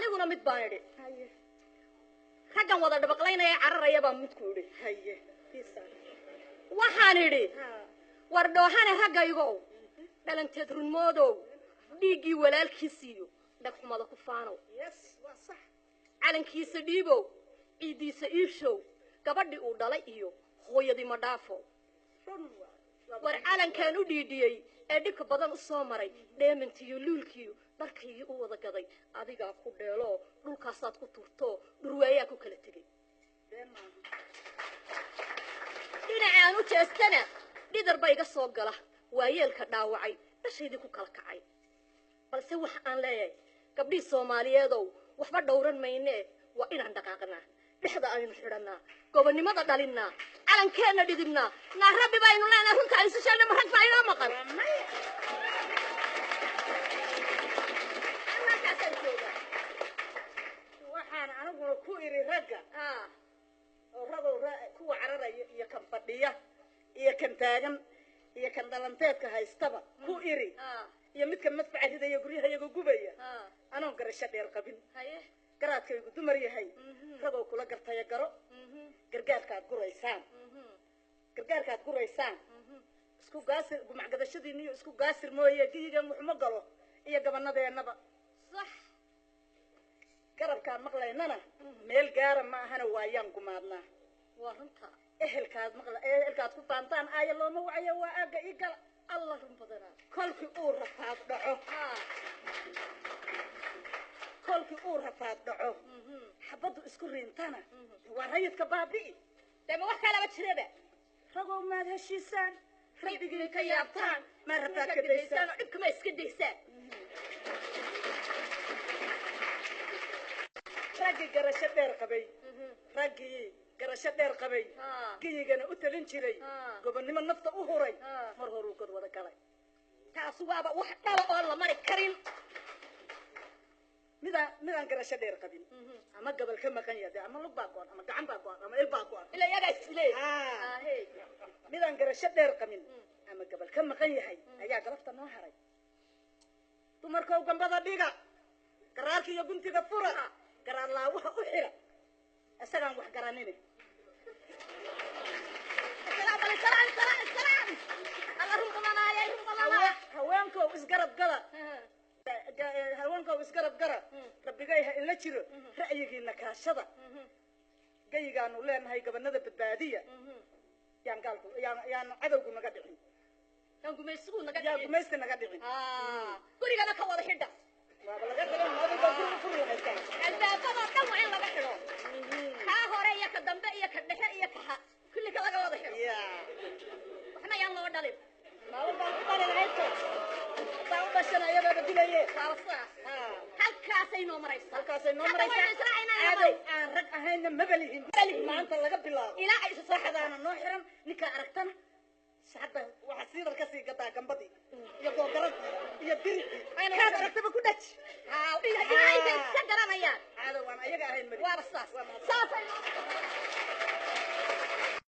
aniguna mid baan idhi raggan wada dhabaqlaynaya cararaya baa midku idhi waxaan idhi war dhoohane raggaygow dhalanteed runmoodow dhiiggii walaalkiisiiyo dhagxumada ku faanow calankiisa dhiibow ciiddiisa iibshow gabadhii uu dhalay iyo hooyadii ma dhaafo war calankaan u dhiidhiyey ee dhibka badan u soo maray dheemantiiyo luulkiiyo dharkaygii u wada gaday adigaa ku dheeloo dhulkaasaad ku turtoo dhurwaayaa ku kala tegey dhinacaan u jeestana dhidar ba iga soo gala waayeelka dhaawacay dhashaydii ku kala kacay balse waxa aan leeyahay gabdhii Soomaaliyeedow waxba dhowran maynee waa inaan dhaqaaqnaa dhexda aynu xidhanaa gobonimada dhalinaa calankeena dhidibnaa naa rabbi baynu leenahay runta aynu sheegnay marag faa'iido maqan waxaan anigu ku iri ragga oo ragow kuwa cararaya iyo kan fadhiya iyo kan taagan iyo kan dhalanteedka haystaba ku iri iyo midka madfaca ridaya guryahayaga gubaya anoon garasho dheer qabin garaadkaygu dumar yahay ragow kula gartaya garo gargaarkaad guraysaan isku gaasir gumacgadashadiiniyo isku gaasir mooye giyigan wuxuma galo iyo gabanadeenaba sax garabkaan maqlaynana meel gaara ma ahana waayaan gumaadnaa waa runta ehelkaad ku faantaan aaya looma wacayo waa aaga ii gala allah run badanaa kolkii uu rafaad dhaco xabaddu isku riintana waa rayidka baabi'i dema wax kalaba jiraba ragow maad heshiisaan rabbigii ka yaabtaan ma rafaad ka daysaan oo dhibkama iska daysaan raggii garasho dheer qabay giyigana u talin jiray gobonnimo nafta u huray mar horuu god wada galay taas waaba wax dhalo oo la mari karin midaan garasho dheer qabin ama gabal ka maqan yahay ama lug baa go'an ama gacan baa go'an ama il baa go'an ila yaga isleey midaan garasho dheer qabin ama gabal ka maqan yahay ayaa galafta noo haray dumarkow gambada dhiga garaarka iyo guntiga fura garaar laawaha u xira isagaan wax garanine haweenkow isgarab gala rabbigayha in la jiro ra'yigiina kaashada gayigaanu leenahay gabanada badbaadiya yaan cadowgu naga dhicin yaan gumaysi naga dhicin gurigana ka wada xidha waaba laga xiran adiga guriga furiyaysaa albaabada dhan waa in laga xidho kaa hore iyo ka dambe iyo ka dhexe iyo ka kulli ka laga wada xidho waxna yaan loo dhalin maalin baan ku dhalin haysto baa u dhashana iyadooda dilaye halkaasay noo maraysaa cadow aan rag ahayna mabalihin maanta laga bilaabo ilaa ay isa soo saxdaana noo xiran ninkaa aragtana hadda waxaa siidar kasii gadaa gambadii iyo googarad iyo diricii kaad aragtaba ku dhaji ilaahay bay iska garanayaan cadow aan ayaga ahayn mari waaba saas